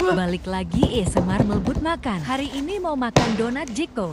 Balik lagi ASMR melebut makan. Hari ini mau makan donat Jeko.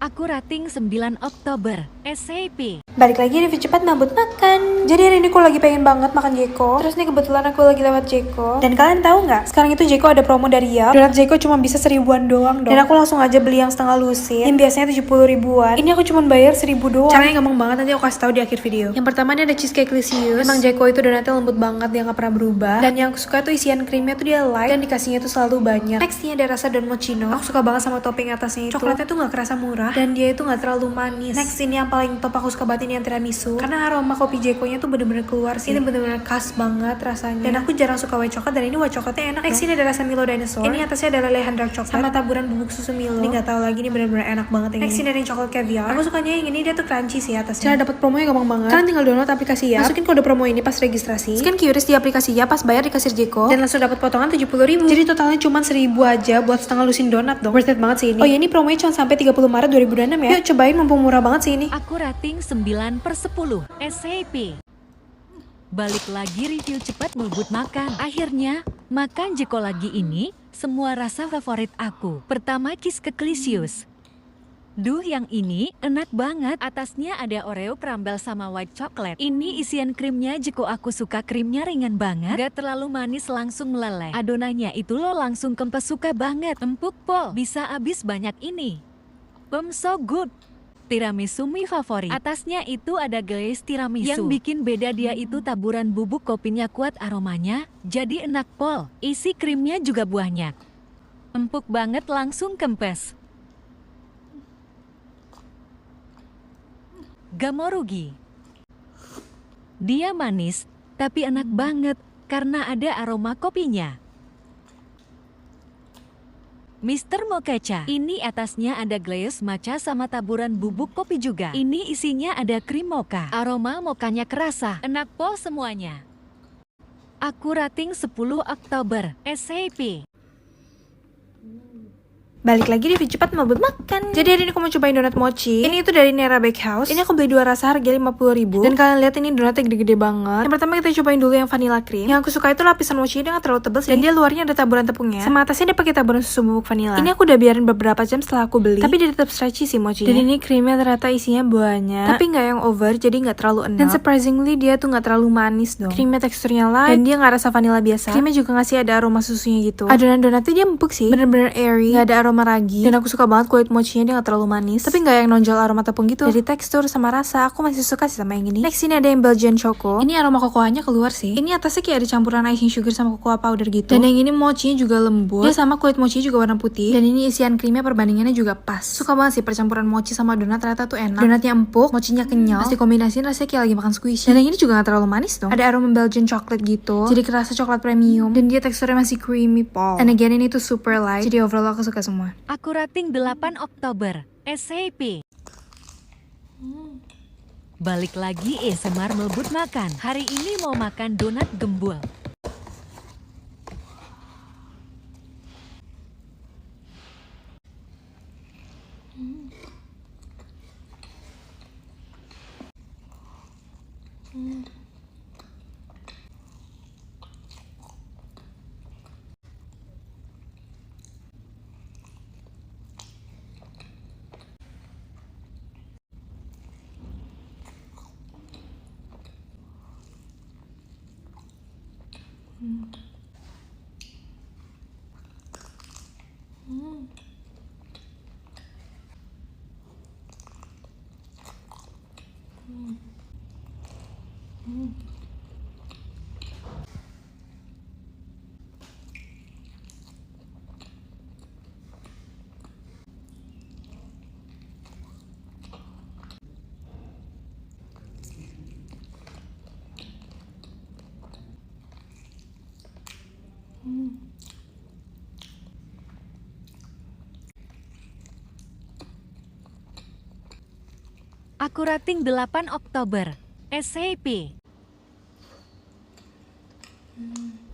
Aku rating 9 Oktober, SCP. Balik lagi review cepat mabut makan. Jadi hari ini aku lagi pengen banget makan Jeko. Terus nih kebetulan aku lagi lewat Jeko. Dan kalian tahu nggak? Sekarang itu Jeko ada promo dari Yap. Donat Jeko cuma bisa 1000-an doang dong. Dan aku langsung aja beli yang setengah lusin. Yang biasanya 70 ribuan. Ini aku cuma bayar 1000 doang. Caranya gampang banget, nanti aku kasih tahu di akhir video. Yang pertama ini ada cheesecake licious. Emang Jeko itu donatnya lembut banget, dia nggak pernah berubah. Dan yang aku suka tuh isian krimnya tuh dia light dan dikasihnya tuh selalu banyak. Next ini ada rasa don mochino. Aku suka banget sama topping atasnya itu. Coklatnya tuh nggak kerasa murah dan dia itu nggak terlalu manis. Next ini yang paling top aku suka banget ini yang tiramisu. Karena aroma kopi Jeko-nya tuh bener-bener keluar sih. Ini bener-bener khas banget rasanya. Dan aku jarang suka white coklat dan ini white coklatnya enak. Next ini ada rasa Milo Dinosaur. Ini atasnya ada lelehan dark coklat sama taburan bubuk susu Milo. Ini nggak tahu lagi, ini bener-bener enak banget yang Next ini ada yang coklat caviar. Aku sukanya yang ini, dia tuh crunchy sih atasnya. Cara dapat promonya gampang banget. Kalian tinggal download aplikasi ya. Masukin kode promo ini pas registrasi. Scan QRIS di aplikasi ya, pas bayar di kasir Jeko. Dan langsung dapat potongan 70 ribu. Jadi totalnya cuma 1000 aja buat setengah lusin donat dong. Worth it banget sih ini. Oh iya, ini promonya cuma sampai 30 Maret 2026 ya. Yuk cobain, mumpung murah banget sih ini. Aku rating 9/10, SCP. Balik lagi review cepat melebut makan. Akhirnya, makan Jeko lagi ini, semua rasa favorit aku. Pertama Cheesecake. Duh, yang ini enak banget. Atasnya ada Oreo crumble sama white chocolate. Ini isian krimnya Jeko, aku suka krimnya ringan banget. Gak terlalu manis, langsung meleleh. Adonannya itu lo langsung kempes, suka banget. Empuk pol, bisa habis banyak ini. So good. Tiramisu mie favorit. Atasnya itu ada glaze tiramisu. Yang bikin beda dia itu taburan bubuk kopinya kuat aromanya, jadi enak pol. Isi krimnya juga buahnya. Empuk banget, langsung kempes. Gak mau rugi. Dia manis, tapi enak banget karena ada aroma kopinya. Mr. Mochacha. Ini atasnya ada glaze matcha sama taburan bubuk kopi juga. Ini isinya ada krim mocha. Aroma mokanya kerasa. Enak pol semuanya. Aku rating 10 Oktober, SCP. Balik lagi review cepat mabut makan. Jadi hari ini aku mau cobain donat mochi. Ini itu dari Nera Bakehouse. Ini aku beli 2 rasa, harga 50 ribu. Dan kalian lihat ini donatnya gede-gede banget. Yang pertama kita cobain dulu yang vanilla cream. Yang aku suka itu lapisan mochi, dia gak terlalu tebal sih. Dan dia luarnya ada taburan tepungnya. Sama atasnya dia pakai taburan susu bubuk vanilla. Ini aku udah biarin beberapa jam setelah aku beli. Tapi dia tetap stretchy sih mochinya. Dan ini krimnya ternyata isinya banyak. Tapi nggak yang over, jadi nggak terlalu enak. Dan surprisingly dia tuh nggak terlalu manis dong. Krimnya teksturnya light. Dan dia nggak rasa vanilla biasa. Krimnya juga ngasih ada aroma susunya gitu. Adonan donatnya dia empuk sih. Bener-bener airy. Nggak ada aroma ragi. Dan aku suka banget kulit mochinya, dia gak terlalu manis tapi gak yang nonjol aroma tepung gitu. Dari tekstur sama rasa aku masih suka sih sama yang ini. Next ini ada yang Belgian Choco. Ini aroma kokoanya keluar sih. Ini atasnya kayak ada campuran icing sugar sama cocoa powder gitu. Dan yang ini mochinya juga lembut. Dia sama kulit mochinya juga warna putih. Dan ini isian krimnya perbandingannya juga pas. Suka banget sih percampuran mochi sama donat, ternyata tuh enak. Donatnya empuk, mochinya kenyal. Pas dikombinasiin rasanya kayak lagi makan squishy. Dan yang ini juga gak terlalu manis dong. Ada aroma Belgian chocolate gitu. Jadi kerasa coklat premium. Dan dia teksturnya masih creamy pol. And again ini tuh super light. Jadi overall aku suka semua. Aku rating 8 Oktober, SCP. Balik lagi ASMR melebut makan. Hari ini mau makan donat gembul. Aku rating 8 Oktober. SCP.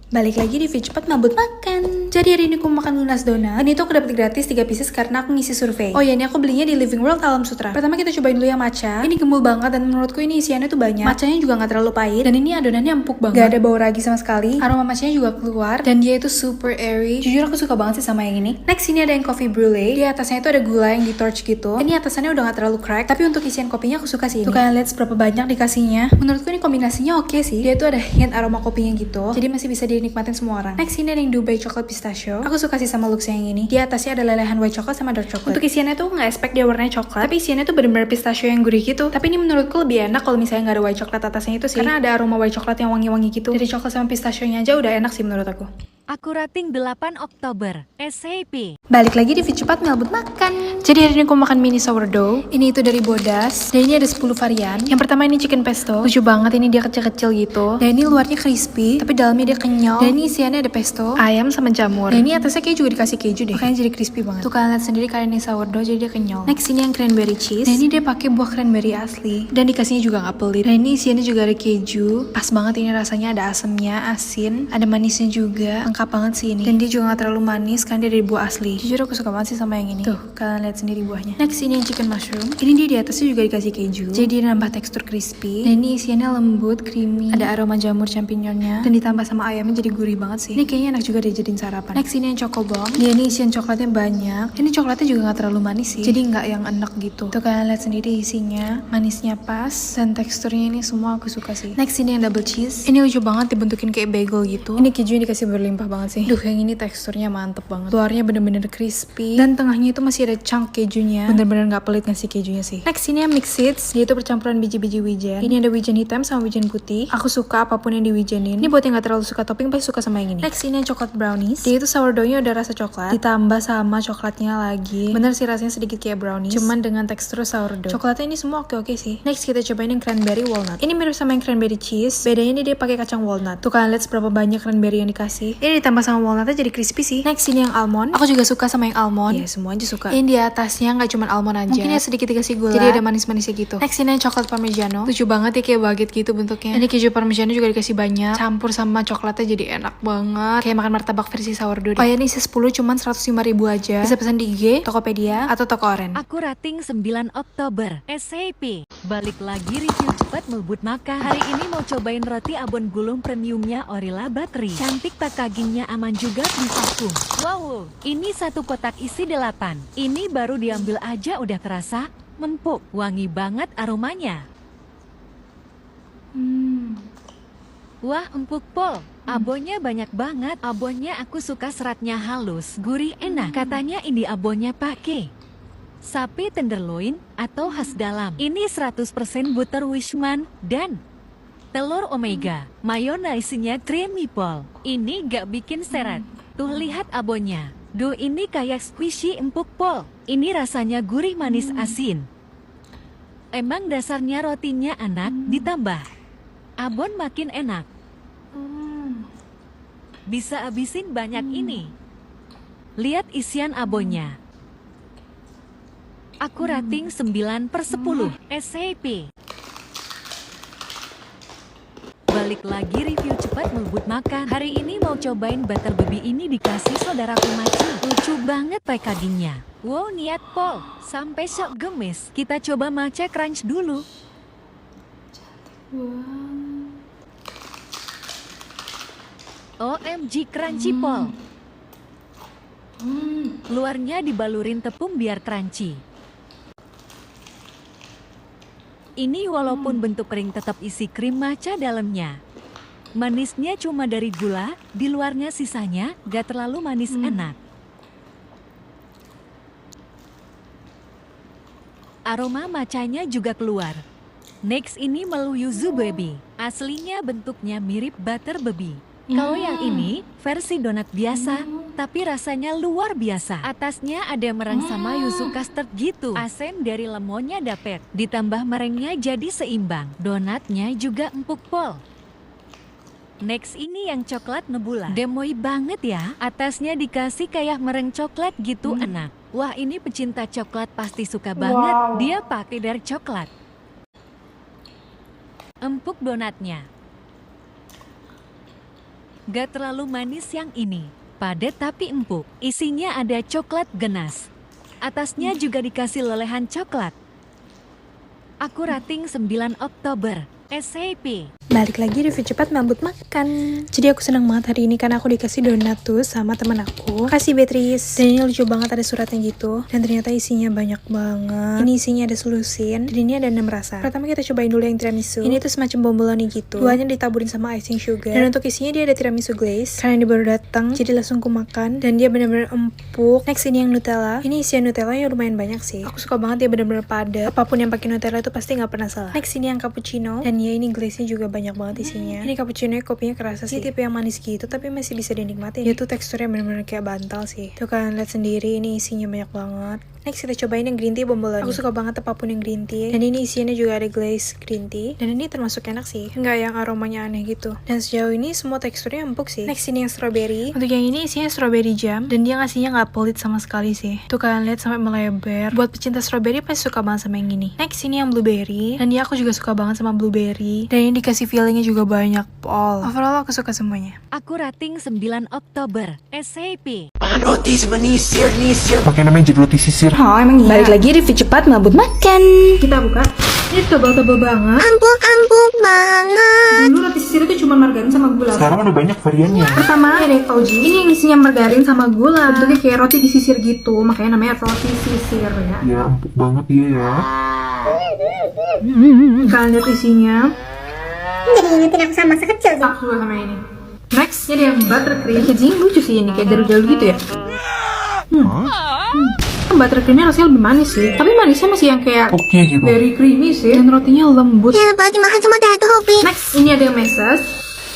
Balik lagi di video cepat mabut makan. Jadi hari ini aku makan lunas donat. Ini tuh aku dapat gratis 3 pieces karena aku ngisi survei. Oh ya, ini aku belinya di Living World Alam Sutra. Pertama kita cobain dulu yang matcha. Ini gembul banget dan menurutku ini isiannya tuh banyak. Matchanya juga nggak terlalu pahit dan ini adonannya empuk banget. Gak ada bau ragi sama sekali. Aroma matchanya juga keluar dan dia itu super airy. Jujur aku suka banget sih sama yang ini. Next ini ada yang coffee brulee. Di atasnya itu ada gula yang di torch gitu. Ini atasannya udah nggak terlalu crack, tapi untuk isian kopinya aku suka sih. Tuh kalian lihat seberapa banyak dikasihnya. Menurutku ini kombinasinya oke sih. Dia tuh ada hint aroma kopinya gitu. Jadi masih bisa dinikmatin semua orang. Next ini ada yang Dubai Chocolate Pistachio. Aku suka sih sama looks yang ini. Di atasnya ada lelehan white chocolate sama dark chocolate. Untuk isiannya tuh nggak expect dia warnanya coklat, tapi isiannya tuh bener-bener pistachio yang gurih gitu. Tapi ini menurutku lebih enak kalau misalnya nggak ada white chocolate atasnya itu sih. Karena ada aroma white chocolate yang wangi-wangi gitu. Dari coklat sama pistachio-nya aja udah enak sih menurut aku. Aku rating 8 Oktober. SCP. Balik lagi di video cepat melebut makan. Jadi hari ini aku makan mini sourdough. Ini itu dari Bodas. Dan ini ada 10 varian. Yang pertama ini chicken pesto. Lucu banget, ini dia kecil-kecil gitu. Dan ini luarnya crispy, tapi dalamnya dia kenyal. Dan ini isiannya ada pesto, ayam sama jamur. Dan ini atasnya kayak juga dikasih keju deh. Makanya jadi crispy banget. Tuh kalian lihat sendiri kalian ini sourdough jadi dia kenyal. Next ini yang cranberry cheese. Dan ini dia pakai buah cranberry asli. Dan dikasihnya juga nggak pelit. Dan ini isiannya juga ada keju. Pas banget ini rasanya, ada asamnya, asin, ada manisnya juga. Lengkap banget sih ini. Dan dia juga nggak terlalu manis karena dia dari buah asli. Jujur aku suka banget sih sama yang ini. Tuh, kalian lihat sendiri buahnya. Next ini yang chicken mushroom. Ini dia di atasnya juga dikasih keju. Jadi dia nambah tekstur crispy. Dan ini isiannya lembut, creamy. Ada aroma jamur champignonnya. Dan ditambah sama ayamnya jadi gurih banget sih. Ini kayaknya enak juga dijadiin sarapan. Next ini yang choco bomb. Dia ini isian coklatnya banyak. Ini coklatnya juga nggak terlalu manis sih. Jadi nggak yang enak gitu. Tuh kalian lihat sendiri isinya. Manisnya pas. Dan teksturnya ini semua aku suka sih. Next ini yang double cheese. Ini lucu banget dibentukin kayak bagel gitu. Ini kejunya dikasih berlimpah banget sih. Duh, yang ini teksturnya mantep banget. Luarnya bener-bener crispy. Dan tengahnya itu masih ada chunk kejunya. Bener-bener gak pelit ngasih kejunya sih. Next ini yang mixed seeds. Dia itu percampuran biji-biji wijen. Ini ada wijen hitam sama wijen putih. Aku suka apapun yang diwijenin. Ini buat yang gak terlalu suka topping pasti suka sama yang ini. Next ini yang coklat brownies. Dia itu sourdoughnya udah rasa coklat. Ditambah sama coklatnya lagi. Bener sih rasanya sedikit kayak brownies. Cuman dengan tekstur sourdough. Coklatnya ini semua oke-oke sih. Next kita cobain yang cranberry walnut. Ini mirip sama yang cranberry cheese. Bedanya ini dia pakai kacang walnut. Tuh kalian lihat seberapa banyak cranberry yang dikasih. Ini ditambah sama walnutnya jadi crispy sih. Next ini yang almond. Aku juga suka sama yang almond. Ya semua aja suka. Ini di atasnya nggak cuma almond aja. Mungkin ya sedikit dikasih gula. Jadi ada manis-manisnya gitu. Next ini yang coklat parmigiano. Lucu banget ya kayak baget gitu bentuknya. Ini keju parmigiano juga dikasih banyak. Campur sama coklatnya jadi enak banget. Kayak makan martabak versi sourdough. Oh ya ini isi 10 cuman 105.000 aja. Bisa pesan di IG, Tokopedia, atau Toko Oren. Aku rating 9 Oktober. SCP. Balik lagi review cepat melebut makan. Hari ini mau cobain roti abon gulung premiumnya Orilla Bakery. Cantik packagingnya, aman juga di vakum. Wow, ini satu kotak isi 8. Ini baru diambil aja udah terasa empuk. Wangi banget aromanya. Wah, empuk pol. Abonnya banyak banget. Abonnya aku suka, seratnya halus, gurih, enak. Katanya ini abonnya pakai sapi tenderloin atau khas dalam. Ini 100% butter Wishman dan telur omega. Mayonaise-nya creamy pol. Ini gak bikin seret. Tuh lihat abonnya. Duh, ini kayak squishy empuk pol. Ini rasanya gurih manis asin. Emang dasarnya rotinya enak, ditambah abon makin enak. Bisa habisin banyak ini. Lihat isian abonnya. Aku rating 9/10. SCP. Balik lagi review cepat melebut makan. Hari ini mau cobain butter baby, ini dikasih saudaraku Maci. Lucu banget packagingnya. Wow, niat pol. Sampai shock gemes. Kita coba matcha crunch dulu. OMG crunchy pol. Luarnya dibalurin tepung biar crunchy. Ini walaupun bentuk kering tetap isi krim matcha dalamnya. Manisnya cuma dari gula, di luarnya sisanya gak terlalu manis, enak. Aroma matchanya juga keluar. Next ini melu yuzu baby. Aslinya bentuknya mirip butter baby. Kalau yang ini versi donat biasa, tapi rasanya luar biasa. Atasnya ada mereng sama yuzu custard gitu. Asen dari lemonnya dapet. Ditambah merengnya jadi seimbang. Donatnya juga empuk pol. Next ini yang coklat nebula. Demoy banget ya. Atasnya dikasih kayak mereng coklat gitu, enak. Wah, ini pecinta coklat pasti suka banget. Dia pakai dark coklat. Empuk donatnya. Gak terlalu manis yang ini. Padat tapi empuk. Isinya ada coklat ganas. Atasnya juga dikasih lelehan coklat. Aku rating 9 Oktober. SCP. Balik lagi review cepat mabut makan. Jadi aku senang banget hari ini karena aku dikasih donat tuh sama temen aku. Kasih Beatrice. Dan ini lucu banget ada suratnya gitu. Dan ternyata isinya banyak banget. Ini isinya ada selusin. Dan ini ada 6 rasa. Pertama kita cobain dulu yang tiramisu. Ini tuh semacam bomboloni gitu. Duanya ditaburin sama icing sugar. Dan untuk isinya dia ada tiramisu glaze. Karena ini baru datang, jadi langsung ku makan. Dan dia benar-benar empuk. Next ini yang Nutella. Ini isian Nutella yang lumayan banyak sih. Aku suka banget dia benar-benar padat. Apapun yang pakai Nutella itu pasti nggak pernah salah. Next ini yang cappuccino. Dan ya ini glaze-nya juga banyak banget isinya. Ini cappuccino kopinya kerasa sih. Ini tipe yang manis gitu tapi masih bisa dinikmatin. Dia tuh teksturnya bener-bener kayak bantal sih. Tuh kalian lihat sendiri ini isinya banyak banget. Next kita cobain yang green tea bomboloni. Aku suka banget apapun yang green tea. Dan ini isinya juga ada glaze green tea. Dan ini termasuk enak sih. Nggak yang aromanya aneh gitu. Dan sejauh ini semua teksturnya empuk sih. Next ini yang strawberry. Untuk yang ini isinya strawberry jam. Dan dia ngasihnya nggak pelit sama sekali sih. Tuh kalian lihat sampai melebar. Buat pecinta strawberry pasti suka banget sama yang ini. Next ini yang blueberry. Dan dia aku juga suka banget sama blueberry. Dan ini dikasih fillingnya juga banyak pol. Overall aku suka semuanya. Aku rating 9 Oktober. SCP. Roti menisir. Makanya namanya jadi roti sisir. Oh emang iya. Balik lagi review cepat mabut makan. Kita buka. Ini tebal-tebal banget. Empuk banget. Dulu roti sisir itu cuma margarin sama gula. Sekarang udah banyak variannya. Pertama ada OG. Ini yang isinya margarin sama gula. Bentuknya kayak roti disisir gitu. Makanya namanya roti sisir ya. Ya empuk banget dia ya. Kalian lihat isinya. Jadi ingetin aku sama masa kecil tuh. Aku suka sama ini. Next, ini yang buttercream. Packaging lucu sih ini, kayak jalur-jalur gitu ya. Buttercreamnya rasanya lebih manis sih. Tapi manisnya masih yang kayak Oke gitu. very creamy sih. Dan rotinya lembut. Jangan lupa dimakan semua dah tuh Hobi. Next, ini ada yang meses.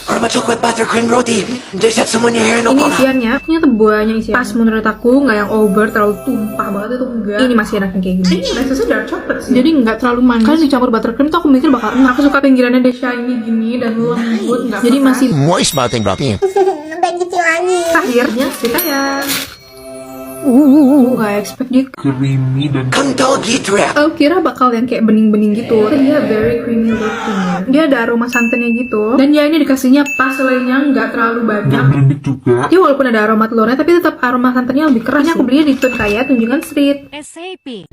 Aroma chocolate buttercream roti. Just set someone your hair no Ini isiannya, ternyata banyak isiannya. Pas menurut aku, nggak yang over, terlalu tumpah banget itu enggak. Ini masih enak kayak gini. Ini mesesnya dark chocolate sih. Jadi nggak terlalu manis. Kalau dicampur buttercream tuh aku mikir bakal enak. Aku suka pinggirannya deh shiny gini dan lembut. Nggak jadi masih Moist melting roti. Sampai gitu lagi. akhirnya kita ya. Gak expect dia. Creamy dan Kental gitu ya. Aku kira bakal yang kayak bening-bening gitu. Tapi dia very creamy looking. Dia ada aroma santannya gitu. Dan ya ini dikasihnya pas selainya nggak terlalu banyak. berlendik juga. Dia walaupun ada aroma telurnya tapi tetap aroma santannya lebih keras. Ini aku belinya di Tun Kaya Tunjungan Street. SCP.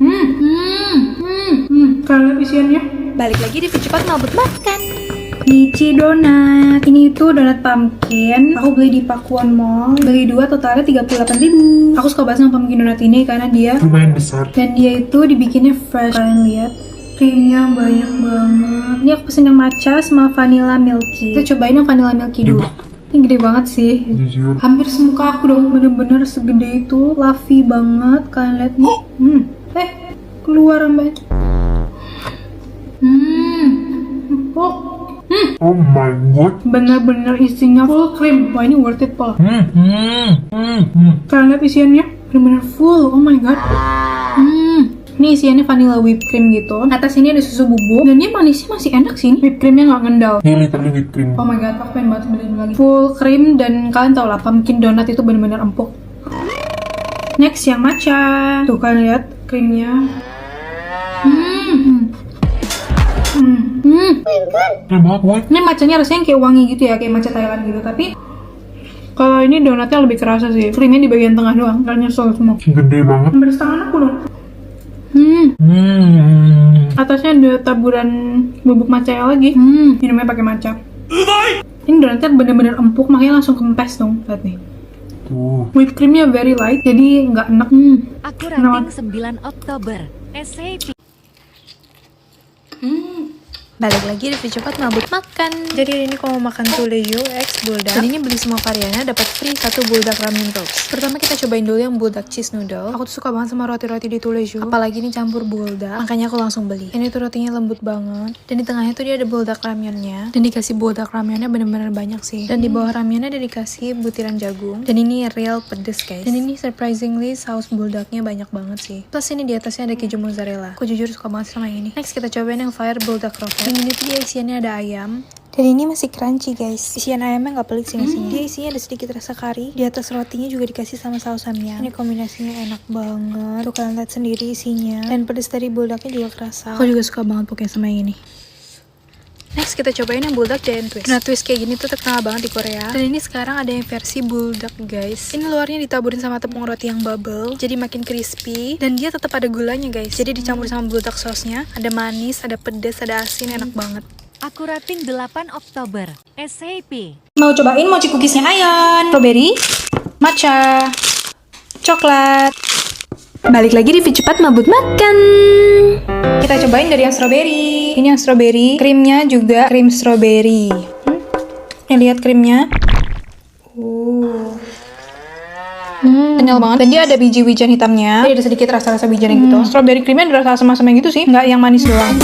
Kalian isiannya? Balik lagi di cepat mabut makan. Nichi donat. Ini tuh donat pumpkin. Aku beli di Pakuan Mall. Beli 2 totalnya 38.000. Aku suka banget sama pumpkin donat ini karena dia Lumayan besar. dan dia itu dibikinnya fresh. Kalian lihat, krimnya banyak banget. Ini aku pesen yang matcha sama vanilla milky. Kita cobain yang vanilla milky dulu. Ini gede banget sih. Jujur. Hampir semuka aku dong, bener-bener segede itu. Fluffy banget. Kalian lihat nih. Keluar mbak. Empuk. Oh my god. Bener-bener isinya full cream. Wah ini worth it Paul. Kalian lihat isiannya bener-bener full. Oh my god. Ini isiannya vanilla whipped cream gitu. Atas ini ada susu bubuk. Dan ini manisnya masih enak sih. Whipped creamnya nggak ngendal. Ini literally whipped cream. Oh my god, aku pengen banget beliin lagi. Full cream dan kalian tau lah, pumpkin donat itu bener-bener empuk. Next yang matcha. Tuh kalian lihat krimnya. Enak banget boy. Ini matchanya rasanya kayak wangi gitu ya, kayak matcha Thailand gitu. Tapi kalau ini donatnya lebih kerasa sih. Krimnya di bagian tengah doang, kalian nyesel semua. Gede banget. Hampir setengah aku dong. Atasnya ada taburan bubuk matcha lagi. Minumnya pakai matcha. Ini donatnya bener-bener empuk, makanya langsung kempes dong. Lihat nih. Tuh. Whipped creamnya very light, jadi nggak enak. Aku rating 9 Oktober. SCP. Balik lagi review cepat mabut makan. Jadi hari ini kalau mau makan Tuleju X Bulldog. Jadi ini beli semua variannya dapat free 1 Bulldog Ramen Rolls. Pertama kita cobain dulu yang Bulldog Cheese Noodle. Aku tuh suka banget sama roti-roti di Tuleju. Apalagi ini campur Bulldog. Makanya aku langsung beli. Ini tuh rotinya lembut banget. Dan di tengahnya tuh dia ada Bulldog ramyonnya. Dan dikasih Bulldog ramyonnya bener-bener banyak sih. Dan di bawah ramyonnya ada dikasih butiran jagung. Dan ini real pedes guys. Dan ini surprisingly saus Bulldognya banyak banget sih. Plus ini di atasnya ada keju mozzarella. Aku jujur suka banget sama yang ini. Next kita cobain yang Fire Bulldog Croquette. Yang ini tuh dia isiannya ada ayam. Dan ini masih crunchy guys. Isian ayamnya nggak pelit sih isinya. Dia isinya ada sedikit rasa kari. Di atas rotinya juga dikasih sama saus samyang. Ini kombinasinya enak banget. Tuh kalian lihat sendiri isinya. Dan pedes dari bulldognya juga kerasa. Aku juga suka banget pokoknya sama yang ini. Next kita cobain yang bulldog giant twist. Nah twist kayak gini tuh terkenal banget di Korea. Dan ini sekarang ada yang versi bulldog guys. Ini luarnya ditaburin sama tepung roti yang bubble, jadi makin crispy. Dan dia tetap ada gulanya guys. Jadi dicampur sama bulldog sauce-nya. Ada manis, ada pedas, ada asin, enak banget. Aku rating 8 Oktober. SCP. Mau cobain mochi cookiesnya Ayon. Strawberry, matcha, coklat. Balik lagi review cepat mabut makan. Kita cobain dari yang strawberry. Ini yang strawberry, krimnya juga krim strawberry. Nih lihat krimnya. Kenyal banget. Dan dia ada biji wijen hitamnya. Jadi ada sedikit rasa-rasa wijen gitu. Strawberry krimnya ada rasa asam-asam gitu sih, nggak yang manis doang.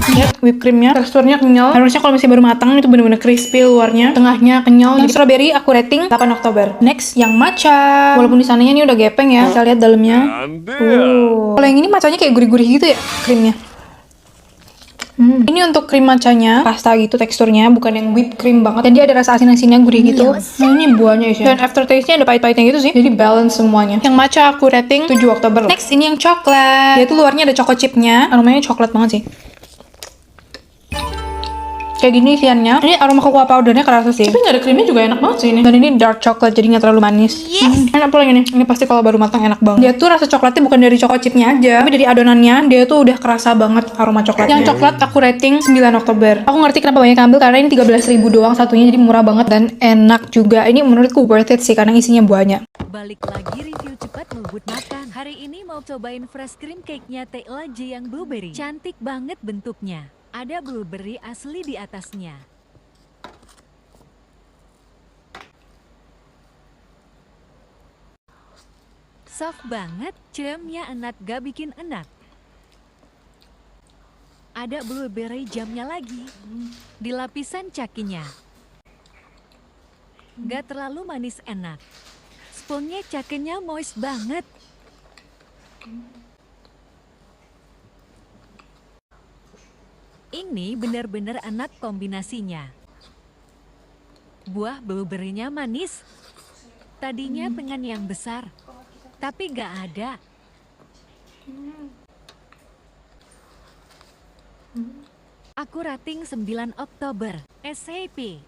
Lihat whipped creamnya, teksturnya kenyal. Harusnya kalau masih baru matang itu bener-bener crispy luarnya, tengahnya kenyal. Jadi strawberry aku rating 8 Oktober. Next yang matcha. Walaupun di sananya ini udah gepeng ya, kita lihat dalamnya. Kalau yang ini matchanya kayak gurih-gurih gitu ya krimnya. Ini untuk krim matchanya, pasta gitu teksturnya, bukan yang whipped cream banget. Dan dia ada rasa asin-asinnya gurih gitu. Nah ini buahnya isinya. Dan aftertaste-nya ada pahit-pahitnya gitu sih. Jadi balance semuanya. Yang matcha aku rating 7 Oktober. Next ini yang coklat. Dia tuh luarnya ada choco chipnya. Aromanya coklat banget sih. Kayak gini isiannya. Ini aroma cocoa powdernya kerasa sih. Tapi nggak ada krimnya juga enak banget sih ini. Dan ini dark chocolate jadi nggak terlalu manis. Enak pula ini. Ini pasti kalau baru matang enak banget. Dia tuh rasa coklatnya bukan dari choco chipnya aja, tapi dari adonannya dia tuh udah kerasa banget aroma coklatnya. Yang coklat aku rating 9 Oktober. Aku ngerti kenapa banyak ambil karena ini 13.000 doang satunya, jadi murah banget dan enak juga. Ini menurutku worth it sih karena isinya banyak. Balik lagi review cepat ngebut makan. Hari ini mau cobain fresh cream cake-nya TLJ yang blueberry. Cantik banget bentuknya. Ada blueberry asli di atasnya. Soft banget, jamnya enak gak bikin enak. Ada blueberry jamnya lagi di lapisan cakinya. Gak terlalu manis, enak. Sponge cakinya moist banget. Ini benar-benar enak kombinasinya. Buah blueberry-nya manis. Tadinya pengen yang besar, tapi gak ada. Aku rating 9 Oktober. SCP.